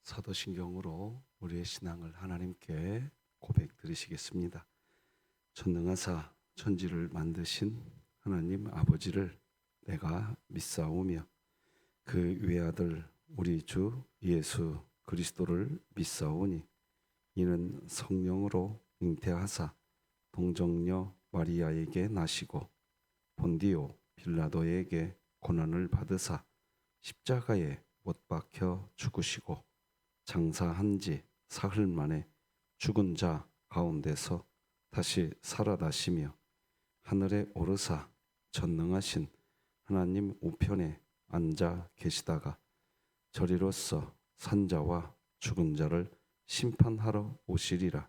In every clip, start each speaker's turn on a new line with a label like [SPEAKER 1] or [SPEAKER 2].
[SPEAKER 1] 사도신경으로 우리의 신앙을 하나님께 고백 드리시겠습니다. 전능하사 천지를 만드신 하나님 아버지를 내가 믿사오며 그 외아들 우리 주 예수 그리스도를 믿사오니 이는 성령으로 잉태하사 동정녀 마리아에게 나시고 본디오 빌라도에게 고난을 받으사 십자가에 못 박혀 죽으시고 장사한 지 사흘 만에 죽은 자 가운데서 다시 살아나시며 하늘에 오르사 전능하신 하나님 우편에 앉아 계시다가 저리로서 산자와 죽은 자를 심판하러 오시리라.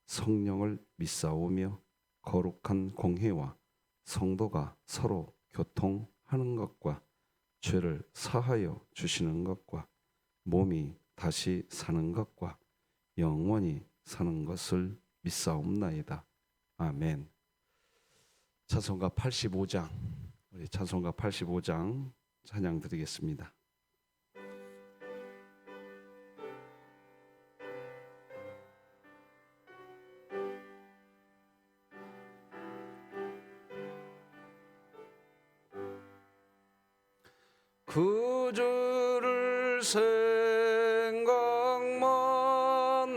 [SPEAKER 1] 성령을 믿사오며 거룩한 공회와 성도가 서로 교통하는 것과 죄를 사하여 주시는 것과 몸이 다시 사는 것과 영원히 사는 것을 믿사옵나이다. 아멘. 찬송가 85장, 우리 찬송가 85장 찬양 드리겠습니다. 구주를 생각만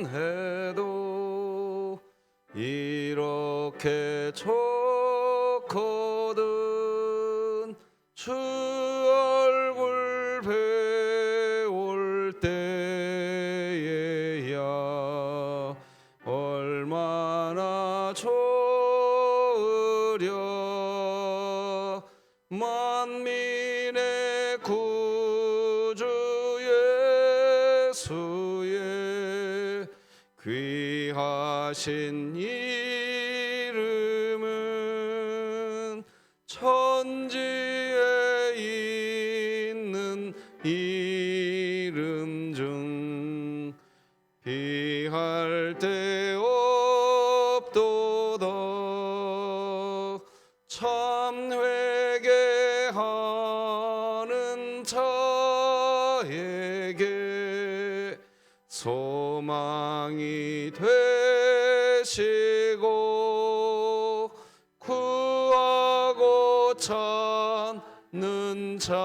[SPEAKER 1] 해도 이렇게 좋거든. 주 얼굴 배울 때에야 얼마나 좋으랴. 만민의 구주 예수의 귀하신 이름은 천지에 있는 이름 중 비할 데 없도다. 참 회개하는 자에게 소망이 되시고 구하고 찾는 자에게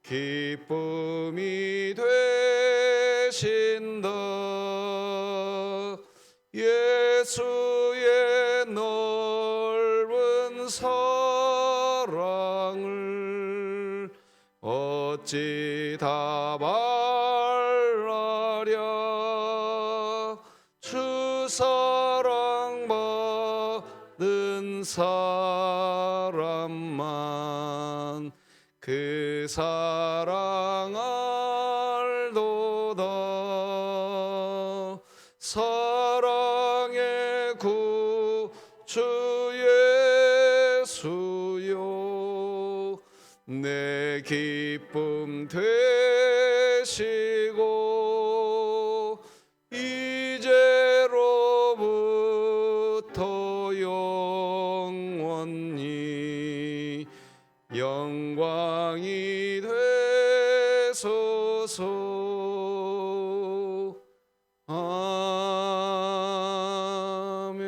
[SPEAKER 1] 기쁨이 되신다. 예수의 넓은 사랑을 어찌 다 말하랴. 주 사랑받은 사람만 그 사랑 알도다. 사랑의 구주 예수여 내 기쁨 되시고 이제로부터 영원히 영광이 되소서. 아멘.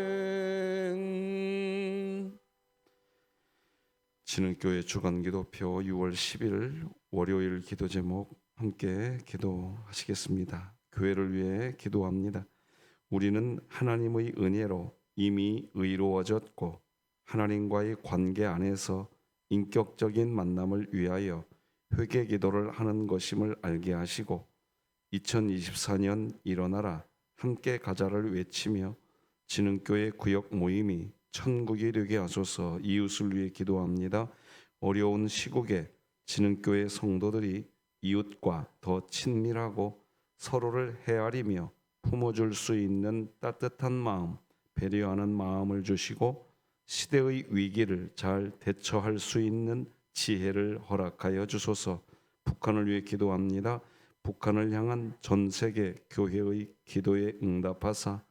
[SPEAKER 1] 진흥교회 주간기도표 6월 10일 월요일 기도 제목 함께 기도하시겠습니다. 교회를 위해 기도합니다. 우리는 하나님의 은혜로 이미 의로워졌고 하나님과의 관계 안에서 인격적인 만남을 위하여 회개 기도를 하는 것임을 알게 하시고 2024년 일어나라 함께 가자를 외치며 진흥교회 구역 모임이 천국이 되게 하소서. 이웃을 위해 기도합니다. 어려운 시국에 진흥교회 성도들이 이웃과 더 친밀하고 서로를 헤아리며 품어줄 수 있는 따뜻한 마음, 배려하는 마음을 주시고 시대의 위기를 잘 대처할 수 있는 지혜를 허락하여 주소서. 북한을 위해 기도합니다. 북한을 향한 전 세계 교회의 기도에 응답하사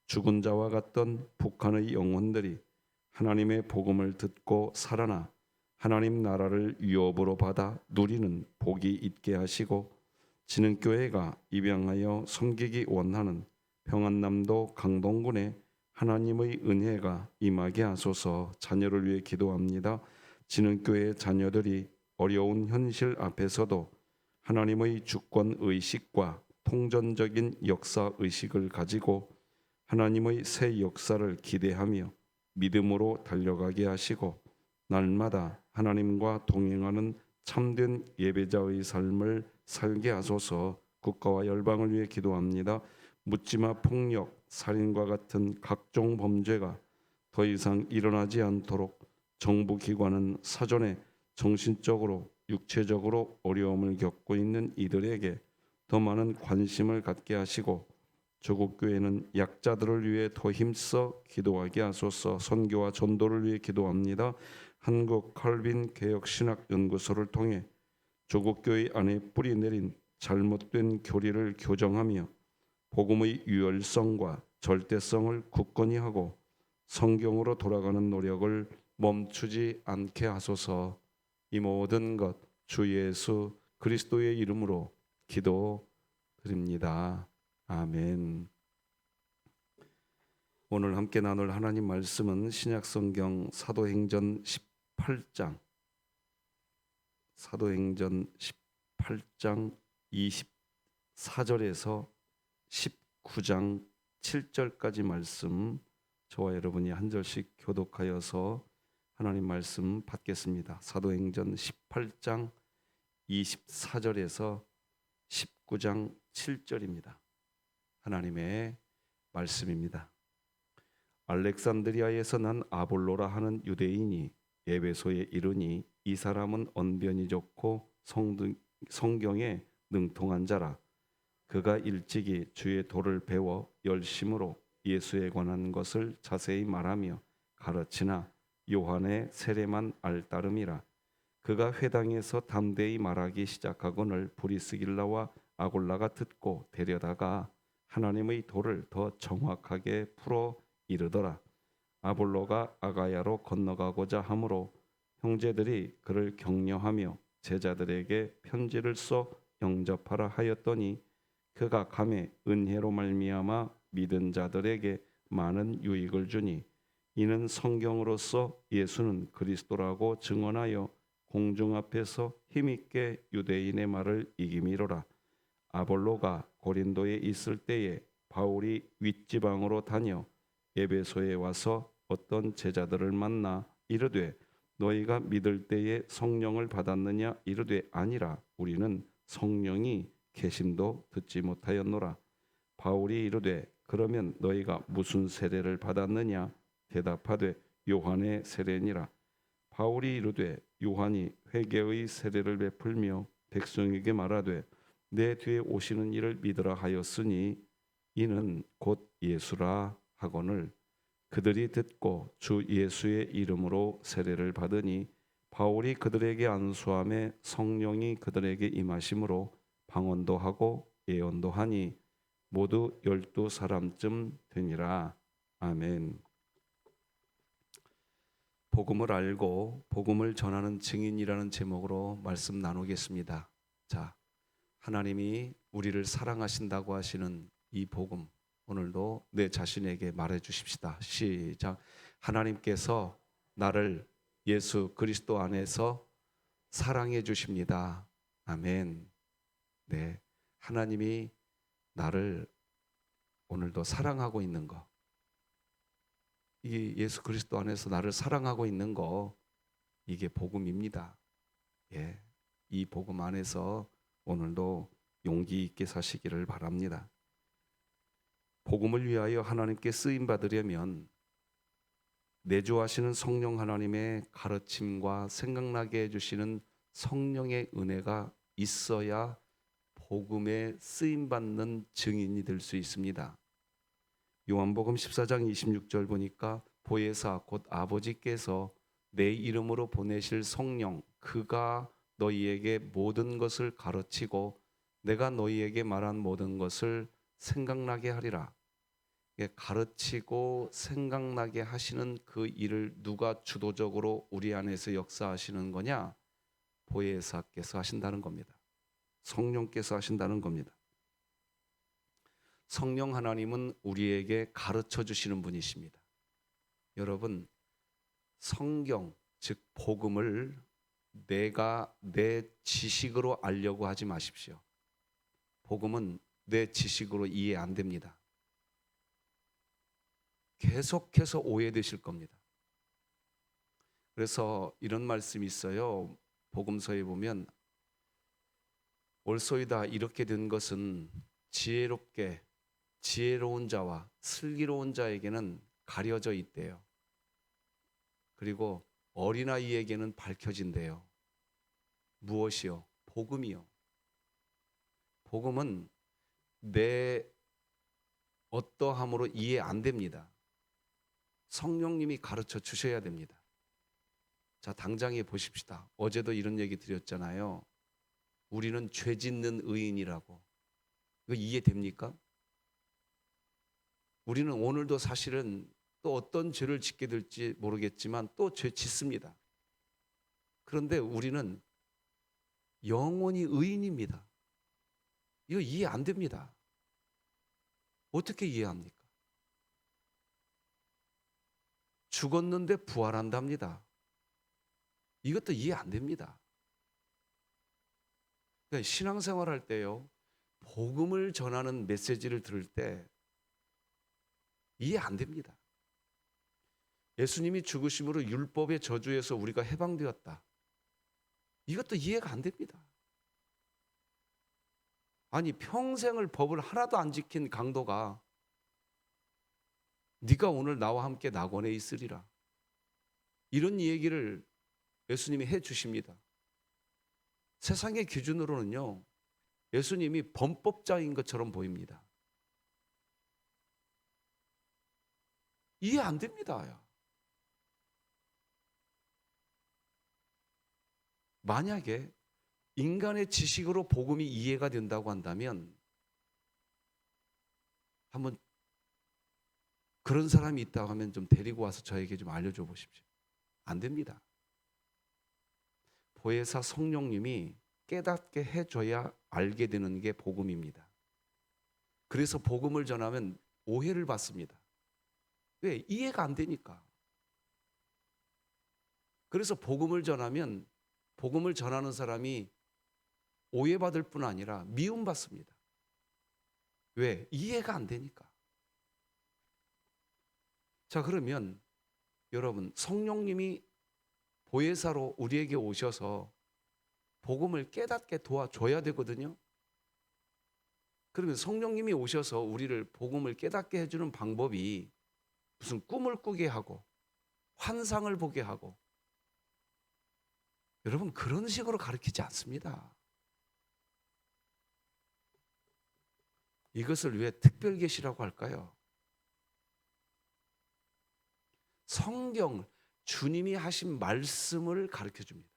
[SPEAKER 1] 죽은 자와 같던 북한의 영혼들이 하나님의 복음을 듣고 살아나 하나님 나라를 유업으로 받아 누리는 복이 있게 하시고, 진흥교회가 입양하여 섬기기 원하는 평안남도 강동군에 하나님의 은혜가 임하게 하소서. 자녀를 위해 기도합니다. 진흥교회 자녀들이 어려운 현실 앞에서도 하나님의 주권 의식과 통전적인 역사 의식을 가지고 하나님의 새 역사를 기대하며 믿음으로 달려가게 하시고, 날마다 하나님과 동행하는 참된 예배자의 삶을 살게 하소서. 국가와 열방을 위해 기도합니다. 묻지마 폭력, 살인과 같은 각종 범죄가 더 이상 일어나지 않도록 정부기관은 사전에 정신적으로 육체적으로 어려움을 겪고 있는 이들에게 더 많은 관심을 갖게 하시고, 조국 교회는 약자들을 위해 더 힘써 기도하게 하소서. 선교와 전도를 위해 기도합니다. 한국 칼빈 개혁신학 연구소를 통해 조국 교회 안에 뿌리 내린 잘못된 교리를 교정하며 복음의 유혈성과 절대성을 굳건히 하고 성경으로 돌아가는 노력을 멈추지 않게 하소서. 이 모든 것 주 예수 그리스도의 이름으로 기도드립니다. 아멘. 오늘 함께 나눌 하나님 말씀은 신약성경 사도행전 18장 24절에서 19장 7절까지 말씀, 저와 여러분이 한 절씩 교독하여서 하나님 말씀 받겠습니다. 사도행전 18장 24절에서 19장 7절입니다. 하나님의 말씀입니다. 알렉산드리아에서 난 아볼로라 하는 유대인이 에베소에 이르니, 이 사람은 언변이 좋고 성경에 능통한 자라. 그가 일찍이 주의 도를 배워 열심으로 예수에 관한 것을 자세히 말하며 가르치나 요한의 세례만 알따름이라. 그가 회당에서 담대히 말하기 시작하거늘 브리스길라와 아골라가 듣고 데려다가 하나님의 도를 더 정확하게 풀어 이르더라. 아볼로가 아가야로 건너가고자 하므로 형제들이 그를 격려하며 제자들에게 편지를 써 영접하라 하였더니, 그가 감에 은혜로 말미암아 믿은 자들에게 많은 유익을 주니, 이는 성경으로서 예수는 그리스도라고 증언하여 공중 앞에서 힘있게 유대인의 말을 이기미로라. 아볼로가 고린도에 있을 때에 바울이 윗지방으로 다녀 에베소에 와서 어떤 제자들을 만나 이르되, 너희가 믿을 때에 성령을 받았느냐? 이르되 아니라 우리는 성령이 계심도 듣지 못하였노라. 바울이 이르되, 그러면 너희가 무슨 세례를 받았느냐? 대답하되 요한의 세례니라. 바울이 이르되, 요한이 회개의 세례를 베풀며 백성에게 말하되 내 뒤에 오시는 이를 믿으라 하였으니 이는 곧 예수라 하거늘, 그들이 듣고 주 예수의 이름으로 세례를 받으니, 바울이 그들에게 안수함에 성령이 그들에게 임하심으로 방언도 하고 예언도 하니 모두 12사람쯤 되니라. 아멘. 복음을 알고 복음을 전하는 증인이라는 제목으로 말씀 나누겠습니다. 자, 하나님이 우리를 사랑하신다고 하시는 이 복음, 오늘도 내 자신에게 말해 주십시다. 시작. 하나님께서 나를 예수 그리스도 안에서 사랑해 주십니다. 아멘. 네, 하나님이 나를 오늘도 사랑하고 있는 거, 이 예수 그리스도 안에서 나를 사랑하고 있는 거, 이게 복음입니다. 예, 이 복음 안에서 오늘도 용기 있게 사시기를 바랍니다. 복음을 위하여 하나님께 쓰임 받으려면 내주하시는 성령 하나님의 가르침과 생각나게 해주시는 성령의 은혜가 있어야 복음에 쓰임 받는 증인이 될 수 있습니다. 요한복음 14장 26절 보니까 보혜사 곧 아버지께서 내 이름으로 보내실 성령, 그가 너희에게 모든 것을 가르치고 내가 너희에게 말한 모든 것을 생각나게 하리라. 가르치고 생각나게 하시는 그 일을 누가 주도적으로 우리 안에서 역사하시는 거냐? 보혜사께서 하신다는 겁니다. 성령께서 하신다는 겁니다. 성령 하나님은 우리에게 가르쳐 주시는 분이십니다. 여러분, 성경, 즉 복음을 내가 내 지식으로 알려고 하지 마십시오. 복음은 내 지식으로 이해 안 됩니다. 계속해서 오해되실 겁니다. 그래서 이런 말씀이 있어요. 복음서에 보면 올소이다 이렇게 된 것은 지혜롭게 지혜로운 자와 슬기로운 자에게는 가려져 있대요. 그리고 어린아이에게는 밝혀진대요. 무엇이요? 복음이요. 복음은 내 어떠함으로 이해 안 됩니다. 성령님이 가르쳐 주셔야 됩니다. 자, 당장에 보십시다. 어제도 이런 얘기 드렸잖아요. 우리는 죄 짓는 의인이라고. 이거 이해됩니까? 우리는 오늘도 사실은 또 어떤 죄를 짓게 될지 모르겠지만 또 죄 짓습니다. 그런데 우리는 영원히 의인입니다. 이거 이해 안 됩니다. 어떻게 이해합니까? 죽었는데 부활한답니다. 이것도 이해 안 됩니다. 그러니까 신앙생활 할 때요, 복음을 전하는 메시지를 들을 때 이해 안 됩니다. 예수님이 죽으심으로 율법의 저주에서 우리가 해방되었다. 이것도 이해가 안 됩니다. 아니, 평생을 법을 하나도 안 지킨 강도가 네가 오늘 나와 함께 낙원에 있으리라. 이런 얘기를 예수님이 해 주십니다. 세상의 기준으로는요, 예수님이 범법자인 것처럼 보입니다. 이해 안 됩니다. 만약에 인간의 지식으로 복음이 이해가 된다고 한다면 한번 그런 사람이 있다고 하면 좀 데리고 와서 저에게 좀 알려줘 보십시오. 안 됩니다. 보혜사 성령님이 깨닫게 해줘야 알게 되는 게 복음입니다. 그래서 복음을 전하면 오해를 받습니다. 왜? 이해가 안 되니까. 그래서 복음을 전하면 복음을 전하는 사람이 오해받을 뿐 아니라 미움받습니다. 왜? 이해가 안 되니까. 자, 그러면 여러분, 성령님이 보혜사로 우리에게 오셔서 복음을 깨닫게 도와줘야 되거든요. 그러면 성령님이 오셔서 우리를 복음을 깨닫게 해주는 방법이 무슨 꿈을 꾸게 하고 환상을 보게 하고, 여러분, 그런 식으로 가르치지 않습니다. 이것을 왜 특별계시라고 할까요? 성경, 주님이 하신 말씀을 가르쳐 줍니다.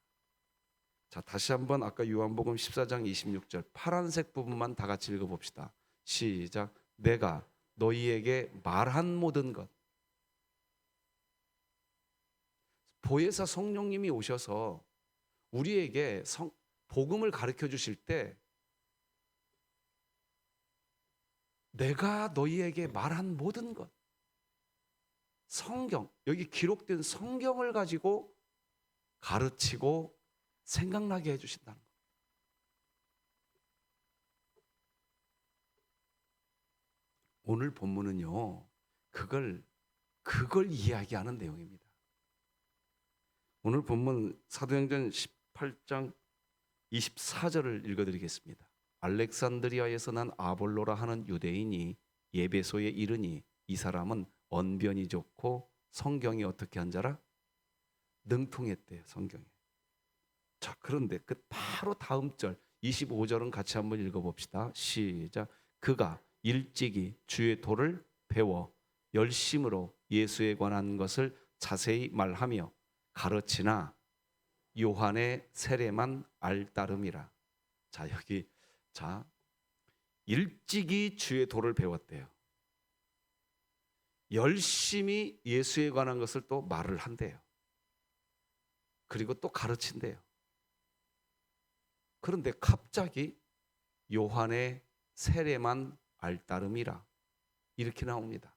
[SPEAKER 1] 자, 다시 한번 아까 요한복음 14장 26절 파란색 부분만 다 같이 읽어봅시다. 시작. 내가 너희에게 말한 모든 것. 보혜사 성령님이 오셔서 우리에게 복음을 가르쳐 주실 때 내가 너희에게 말한 모든 것, 성경, 여기 기록된 성경을 가지고 가르치고 생각나게 해주신다는 것. 오늘 본문은요, 그걸 이야기하는 내용입니다. 오늘 본문 사도행전 18장 24절을 읽어드리겠습니다. 알렉산드리아에서 난 아볼로라 하는 유대인이 예배소에 이르니 이 사람은 언변이 좋고 성경이 어떻게 한 자라? 능통했대요, 성경에. 자, 그런데 그 바로 다음 절 25절은 같이 한번 읽어봅시다. 시작. 그가 일찍이 주의 도를 배워 열심으로 예수에 관한 것을 자세히 말하며 가르치나 요한의 세례만 알따름이라. 자, 여기 일찍이 주의 도를 배웠대요. 열심히 예수에 관한 것을 또 말을 한대요. 그리고 또 가르친대요. 그런데 갑자기 요한의 세례만 알따름이라 이렇게 나옵니다.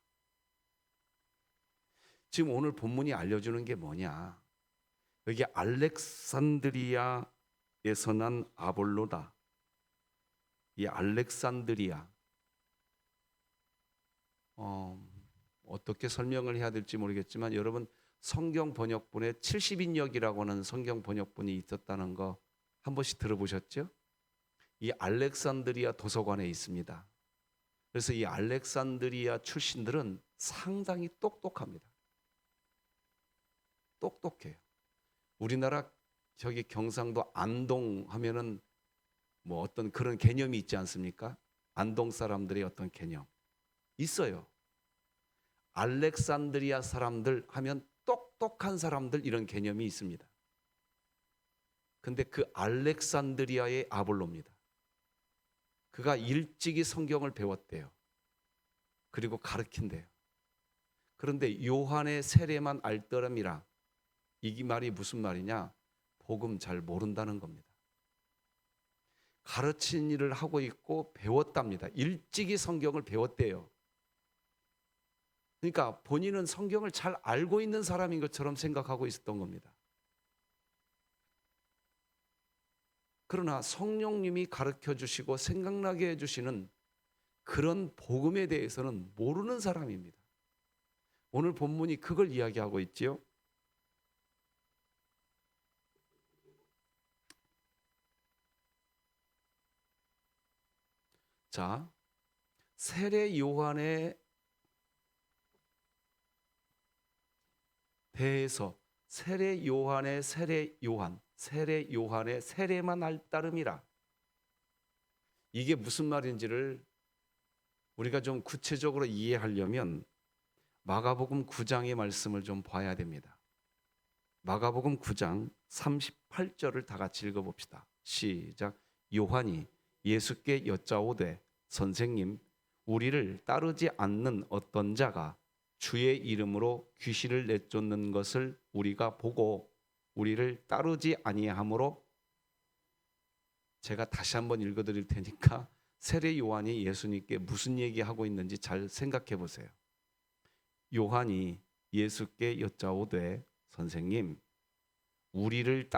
[SPEAKER 1] 지금 오늘 본문이 알려주는 게 뭐냐? 여기 알렉산드리아에서 난 아볼로다. 이 알렉산드리아 어떻게 설명을 해야 될지 모르겠지만 여러분 성경 번역본에 70인역이라고 하는 성경 번역본이 있었다는 거 한 번씩 들어보셨죠? 이 알렉산드리아 도서관에 있습니다. 그래서 이 알렉산드리아 출신들은 상당히 똑똑합니다. 똑똑해요. 우리나라 저기 경상도 안동 하면은 뭐 어떤 그런 개념이 있지 않습니까? 안동 사람들의 어떤 개념 있어요. 알렉산드리아 사람들 하면 똑똑한 사람들 이런 개념이 있습니다. 근데 그 알렉산드리아의 아볼로입니다. 그가 일찍이 성경을 배웠대요. 그리고 가르친대요. 그런데 요한의 세례만 알더람이라 이 말이 무슨 말이냐? 복음 잘 모른다는 겁니다. 가르친 일을 하고 있고 배웠답니다. 일찍이 성경을 배웠대요. 그러니까 본인은 성경을 잘 알고 있는 사람인 것처럼 생각하고 있었던 겁니다. 그러나 성령님이 가르쳐 주시고 생각나게 해주시는 그런 복음에 대해서는 모르는 사람입니다. 오늘 본문이 그걸 이야기하고 있지요. 자, 세례 요한에 대해서 세례 요한의 세례만 알따름이라. 이게 무슨 말인지를 우리가 좀 구체적으로 이해하려면 마가복음 9장의 말씀을 좀 봐야 됩니다. 마가복음 9장 38절을 다 같이 읽어봅시다. 시작. 요한이 예수께 여짜오되 선생님, 우리를 따르지 않는 어떤 자가 주의 이름으로 귀신을 내쫓는 것을 우리가 보고 우리를 따르지 아니하므로. 제가 다시 한번 읽어드릴 테니까 세례 요한이 예수님께 무슨 얘기하고 있는지 잘 생각해 보세요. 요한이 예수께 여짜오되 선생님, 우리를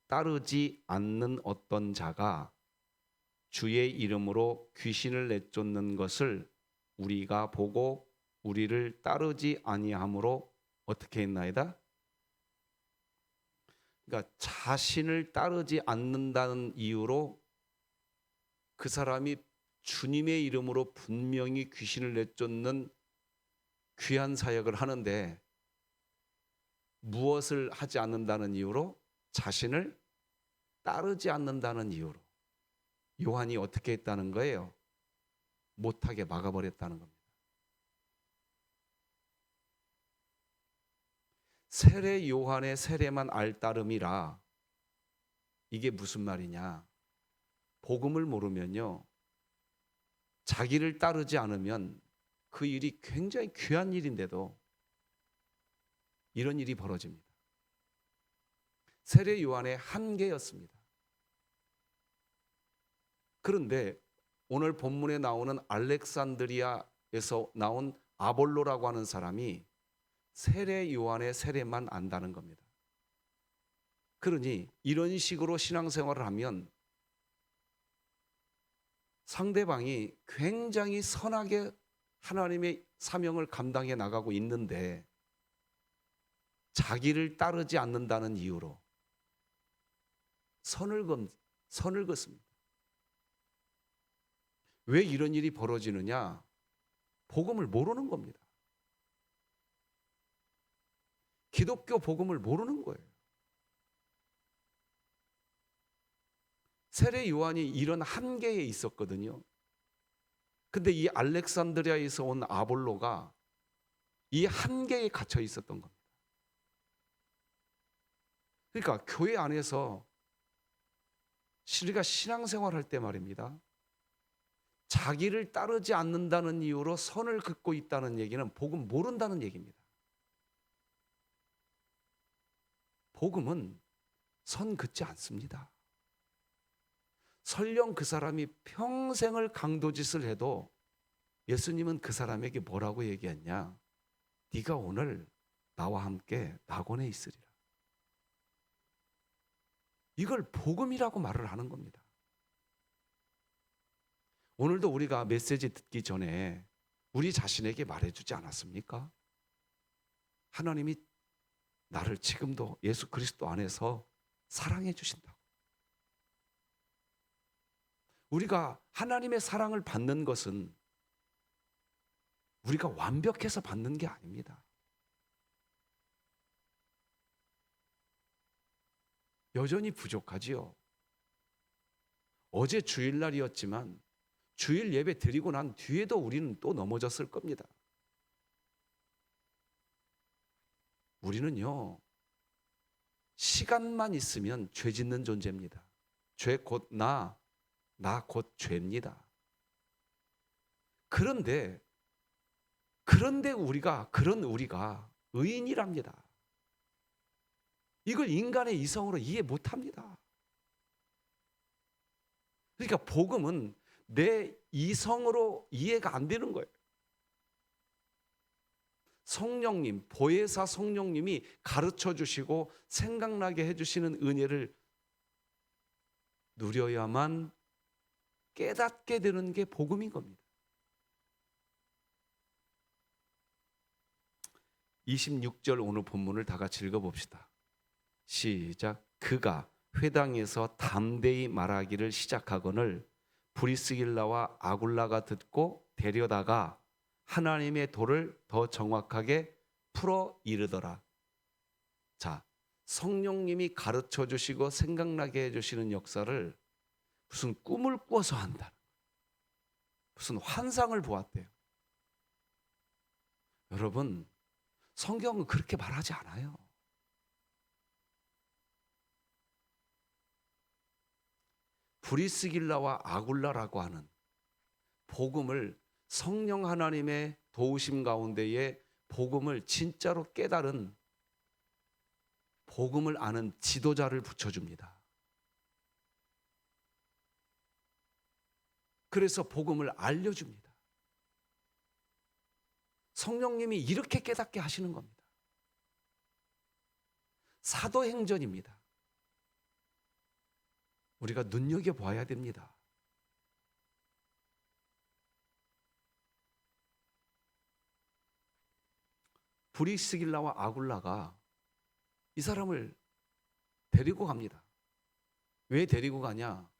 [SPEAKER 1] 따르지 않는 어떤 자가 주의 이름으로 귀신을 내쫓는 것을 우리가 보고 우리를 따르지 아니하므로 어떻게 했나이다? 그러니까 자신을 따르지 않는다는 이유로 그 사람이 주님의 이름으로 분명히 귀신을 내쫓는 귀한 사역을 하는데 무엇을 하지 않는다는 이유로? 자신을 따르지 않는다는 이유로 요한이 어떻게 했다는 거예요? 못하게 막아버렸다는 겁니다. 세례 요한의 세례만 알따름이라. 이게 무슨 말이냐? 복음을 모르면요, 자기를 따르지 않으면 그 일이 굉장히 귀한 일인데도 이런 일이 벌어집니다. 세례 요한의 한계였습니다. 그런데 오늘 본문에 나오는 알렉산드리아에서 나온 아볼로라고 하는 사람이 세례 요한의 세례만 안다는 겁니다. 그러니 이런 식으로 신앙생활을 하면 상대방이 굉장히 선하게 하나님의 사명을 감당해 나가고 있는데 자기를 따르지 않는다는 이유로 선을 긋습니다. 왜 이런 일이 벌어지느냐? 복음을 모르는 겁니다. 기독교 복음을 모르는 거예요. 세례 요한이 이런 한계에 있었거든요. 근데 이 알렉산드리아에서 온 아볼로가 이 한계에 갇혀 있었던 겁니다. 그러니까 교회 안에서 우리가 신앙생활 할 때 말입니다. 자기를 따르지 않는다는 이유로 선을 긋고 있다는 얘기는 복음 모른다는 얘기입니다. 복음은 선 긋지 않습니다. 설령 그 사람이 평생을 강도짓을 해도 예수님은 그 사람에게 뭐라고 얘기했냐? 네가 오늘 나와 함께 낙원에 있으리라. 이걸 복음이라고 말을 하는 겁니다. 오늘도 우리가 메시지 듣기 전에 우리 자신에게 말해주지 않았습니까? 하나님이 나를 지금도 예수 그리스도 안에서 사랑해 주신다고. 우리가 하나님의 사랑을 받는 것은 우리가 완벽해서 받는 게 아닙니다. 여전히 부족하지요. 어제 주일날이었지만 주일 예배 드리고 난 뒤에도 우리는 또 넘어졌을 겁니다. 우리는요, 시간만 있으면 죄 짓는 존재입니다. 죄 곧 나 곧 죄입니다. 그런데 그런 우리가 의인이랍니다. 이걸 인간의 이성으로 이해 못합니다. 그러니까 복음은 내 이성으로 이해가 안 되는 거예요. 성령님, 보혜사 성령님이 가르쳐 주시고 생각나게 해주시는 은혜를 누려야만 깨닫게 되는 게 복음인 겁니다. 26절 오늘 본문을 다 같이 읽어봅시다. 시작. 그가 회당에서 담대히 말하기를 시작하거늘 브리스길라와 아굴라가 듣고 데려다가 하나님의 도를 더 정확하게 풀어 이르더라. 자, 성령님이 가르쳐 주시고 생각나게 해주시는 역사를 무슨 꿈을 꾸어서 한다, 무슨 환상을 보았대요. 여러분, 성경은 그렇게 말하지 않아요. 브리스길라와 아굴라라고 하는 복음을, 성령 하나님의 도우심 가운데에 복음을 진짜로 깨달은, 복음을 아는 지도자를 붙여줍니다. 그래서 복음을 알려줍니다. 성령님이 이렇게 깨닫게 하시는 겁니다. 사도행전입니다. 우리가 눈여겨봐야 됩니다. 브리스길라와 아굴라가 이 사람을 데리고 갑니다. 왜 데리고 가냐?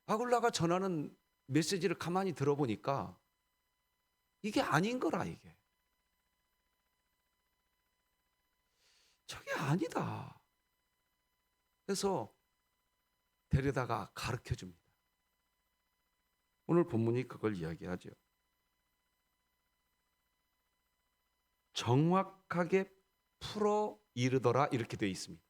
[SPEAKER 1] 아굴라가 전하는 메시지를 가만히 들어보니까 이게 아닌 거라, 이게. 저게 아니다. 그래서 데려다가 가르쳐 줍니다. 오늘 본문이 그걸 이야기하죠. 정확하게 풀어 이르더라, 이렇게 되어 있습니다.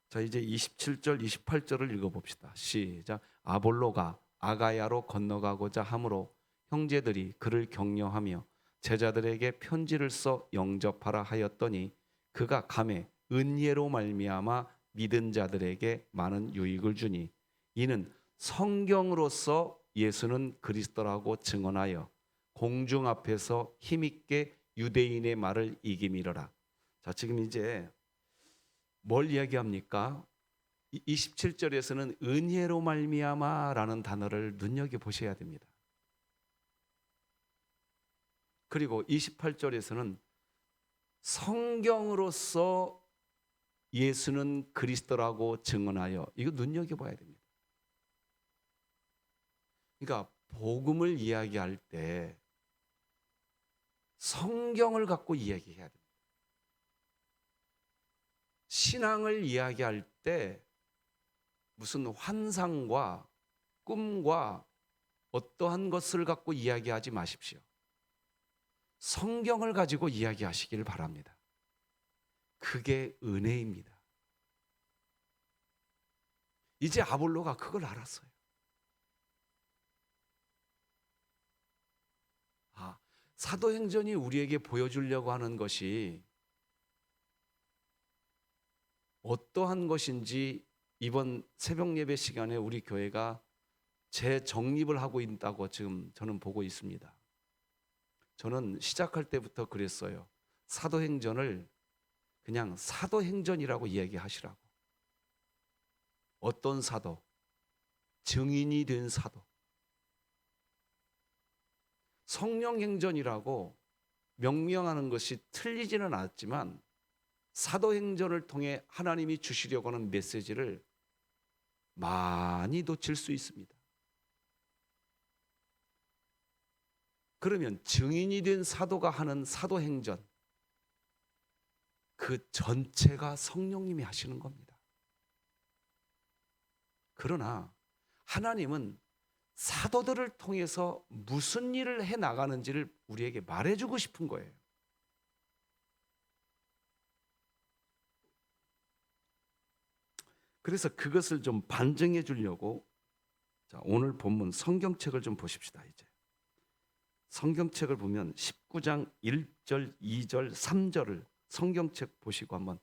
[SPEAKER 1] 자, 이제 27절, 28절을 읽어봅시다. 시작. 아볼로가 아가야로 건너가고자 하므로 형제들이 그를 격려하며 제자들에게 편지를 써 영접하라 하였더니 그가 감에 은혜로 말미암아 믿은 자들에게 많은 유익을 주니 이는 성경으로서 예수는 그리스도라고 증언하여 공중 앞에서 힘있게 유대인의 말을 이기미러라. 자, 지금 이제 뭘 이야기합니까? 27절에서는 은혜로 말미암아라는 단어를 눈여겨보셔야 됩니다. 그리고 28절에서는 성경으로서 예수는 그리스도라고 증언하여, 이거 눈여겨봐야 됩니다. 그러니까 복음을 이야기할 때 성경을 갖고 이야기해야 됩니다. 신앙을 이야기할 때 무슨 환상과 꿈과 어떠한 것을 갖고 이야기하지 마십시오. 성경을 가지고 이야기하시길 바랍니다. 그게 은혜입니다. 이제 아볼로가 그걸 알았어요. 사도행전이 우리에게 보여주려고 하는 것이 어떠한 것인지 이번 새벽 예배 시간에 우리 교회가 재정립을 하고 있다고 지금 저는 보고 있습니다. 저는 시작할 때부터 그랬어요. 사도행전을 그냥 사도행전이라고 이야기하시라고. 어떤 사도? 증인이 된 사도. 성령행전이라고 명명하는 것이 틀리지는 않았지만 사도행전을 통해 하나님이 주시려고 하는 메시지를 많이 놓칠 수 있습니다. 그러면 증인이 된 사도가 하는 사도행전, 그 전체가 성령님이 하시는 겁니다. 그러나 하나님은 사도들을 통해서 무슨 일을 해 나가는지를 우리에게 말해주고 싶은 거예요. 그래서 그것을 좀 반증해 주려고 오늘 본문 성경책을 좀 보십시다. 이제 성경책을 보면 19장 1절, 2절, 3절을 성경책 보시고 한번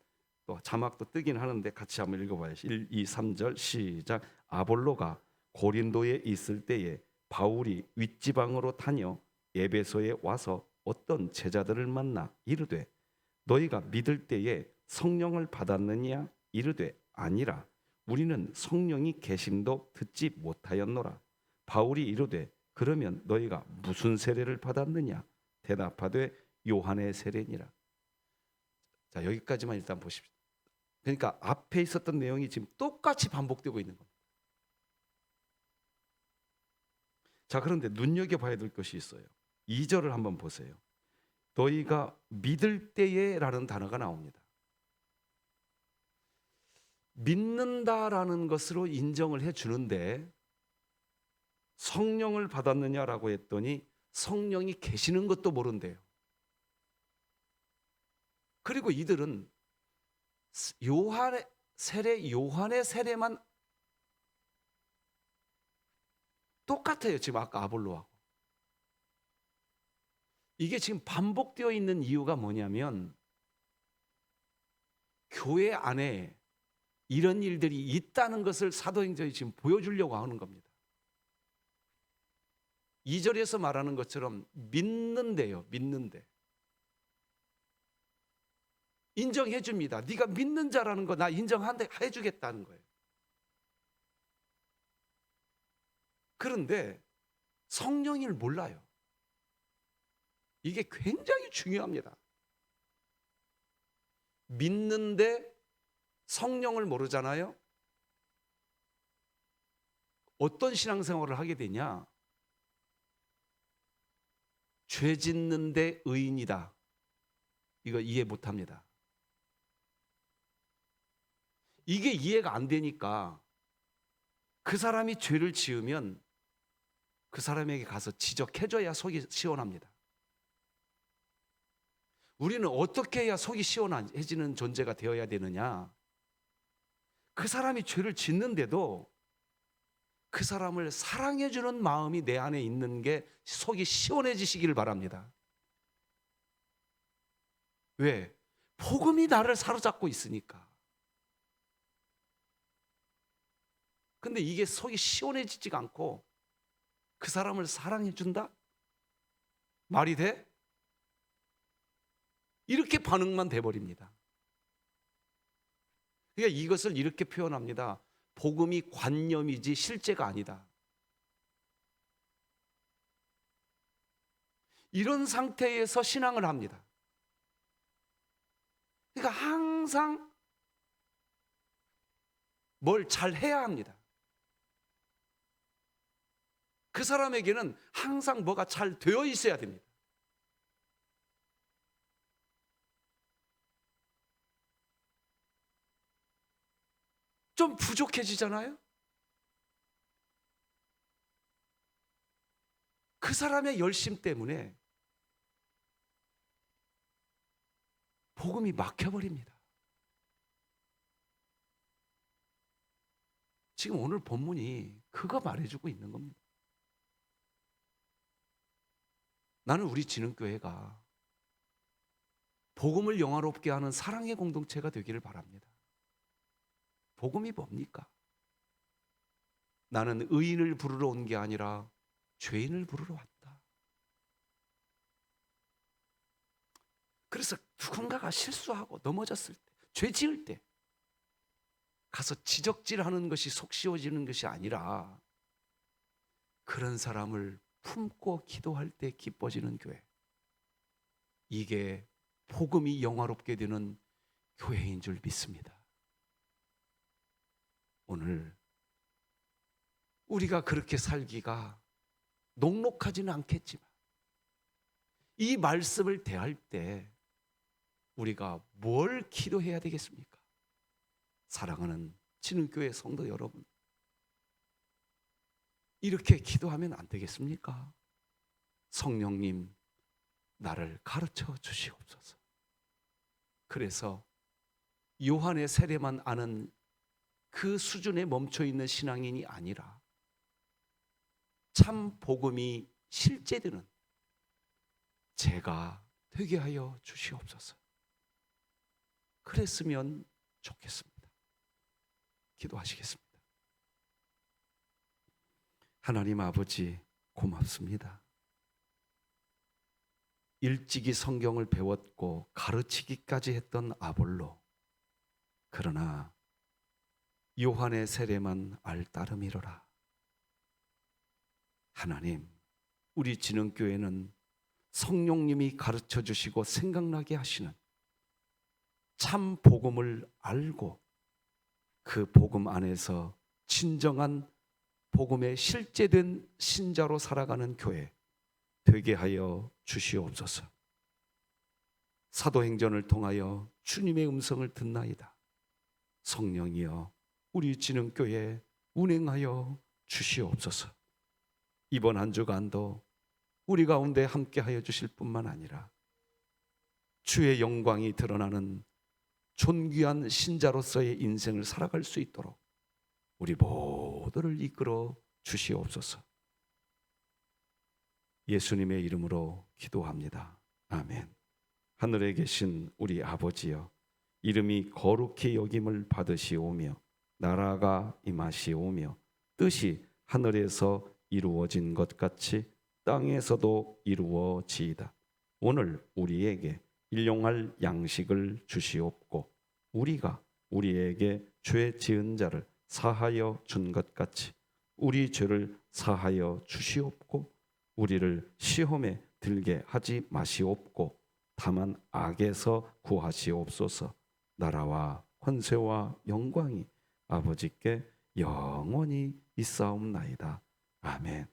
[SPEAKER 1] 또 자막도 뜨긴 하는데 같이 한번 읽어봐요. 1, 2, 3절 시작. 아볼로가 고린도에 있을 때에 바울이 윗지방으로 다녀 에베소에 와서 어떤 제자들을 만나 이르되 너희가 믿을 때에 성령을 받았느냐 이르되 아니라 우리는 성령이 계심도 듣지 못하였노라. 바울이 이르되 그러면 너희가 무슨 세례를 받았느냐 대답하되 요한의 세례니라. 자, 여기까지만 일단 보십시오. 그러니까 앞에 있었던 내용이 지금 똑같이 반복되고 있는 겁니다. 자, 그런데 눈여겨봐야 될 것이 있어요. 2절을 한번 보세요. 너희가 믿을 때에 라는 단어가 나옵니다. 믿는다라는 것으로 인정을 해주는데 성령을 받았느냐라고 했더니 성령이 계시는 것도 모른대요. 그리고 이들은 요한의 세례만 똑같아요. 지금 아까 아볼로하고. 이게 지금 반복되어 있는 이유가 뭐냐면 교회 안에 이런 일들이 있다는 것을 사도행전이 지금 보여주려고 하는 겁니다. 2절에서 말하는 것처럼 믿는데요. 믿는데. 인정해 줍니다. 네가 믿는 자라는 거 나 인정해 주겠다는 거예요. 그런데 성령을 몰라요. 이게 굉장히 중요합니다. 믿는데 성령을 모르잖아요. 어떤 신앙생활을 하게 되냐? 죄 짓는데 의인이다. 이거 이해 못합니다. 이게 이해가 안 되니까 그 사람이 죄를 지으면 그 사람에게 가서 지적해줘야 속이 시원합니다. 우리는 어떻게 해야 속이 시원해지는 존재가 되어야 되느냐? 그 사람이 죄를 짓는데도 그 사람을 사랑해주는 마음이 내 안에 있는 게 속이 시원해지시기를 바랍니다. 왜? 복음이 나를 사로잡고 있으니까. 근데 이게 속이 시원해지지가 않고 그 사람을 사랑해준다? 말이 돼? 이렇게 반응만 돼버립니다. 그러니까 이것을 이렇게 표현합니다. 복음이 관념이지 실제가 아니다. 이런 상태에서 신앙을 합니다. 그러니까 항상 뭘 잘 해야 합니다. 그 사람에게는 항상 뭐가 잘 되어 있어야 됩니다. 좀 부족해지잖아요? 그 사람의 열심 때문에 복음이 막혀버립니다. 지금 오늘 본문이 그거 말해주고 있는 겁니다. 나는 우리 진흥교회가 복음을 영화롭게 하는 사랑의 공동체가 되기를 바랍니다. 복음이 뭡니까? 나는 의인을 부르러 온 게 아니라 죄인을 부르러 왔다. 그래서 누군가가 실수하고 넘어졌을 때, 죄 지을 때 가서 지적질하는 것이 속 시원지는 것이 아니라 그런 사람을 품고 기도할 때 기뻐지는 교회, 이게 복음이 영화롭게 되는 교회인 줄 믿습니다. 오늘 우리가 그렇게 살기가 녹록하지는 않겠지만 이 말씀을 대할 때 우리가 뭘 기도해야 되겠습니까? 사랑하는 진흥교회 성도 여러분, 이렇게 기도하면 안 되겠습니까? 성령님, 나를 가르쳐 주시옵소서. 그래서 요한의 세례만 아는 그 수준에 멈춰 있는 신앙인이 아니라 참 복음이 실제되는 제가 되게 하여 주시옵소서. 그랬으면 좋겠습니다. 기도하시겠습니다. 하나님 아버지, 고맙습니다. 일찍이 성경을 배웠고 가르치기까지 했던 아볼로, 그러나 요한의 세례만 알 따름이로라. 하나님, 우리 진흥교회는 성령님이 가르쳐 주시고 생각나게 하시는 참 복음을 알고 그 복음 안에서 진정한 복음의 실제된 신자로 살아가는 교회 되게 하여 주시옵소서. 사도행전을 통하여 주님의 음성을 듣나이다. 성령이여 우리 진흥교회에 운행하여 주시옵소서. 이번 한 주간도 우리 가운데 함께하여 주실 뿐만 아니라 주의 영광이 드러나는 존귀한 신자로서의 인생을 살아갈 수 있도록 우리 모두를 이끌어 주시옵소서. 예수님의 이름으로 기도합니다. 아멘. 하늘에 계신 우리 아버지여, 이름이 거룩히 여김을 받으시오며 나라가 임하시오며 뜻이 하늘에서 이루어진 것 같이 땅에서도 이루어지이다. 오늘 우리에게 일용할 양식을 주시옵고 우리가 우리에게 죄 지은 자를 사하여 준 것 같이 우리 죄를 사하여 주시옵고 우리를 시험에 들게 하지 마시옵고 다만 악에서 구하시옵소서. 나라와 권세와 영광이 아버지께 영원히 있사옵나이다. 아멘.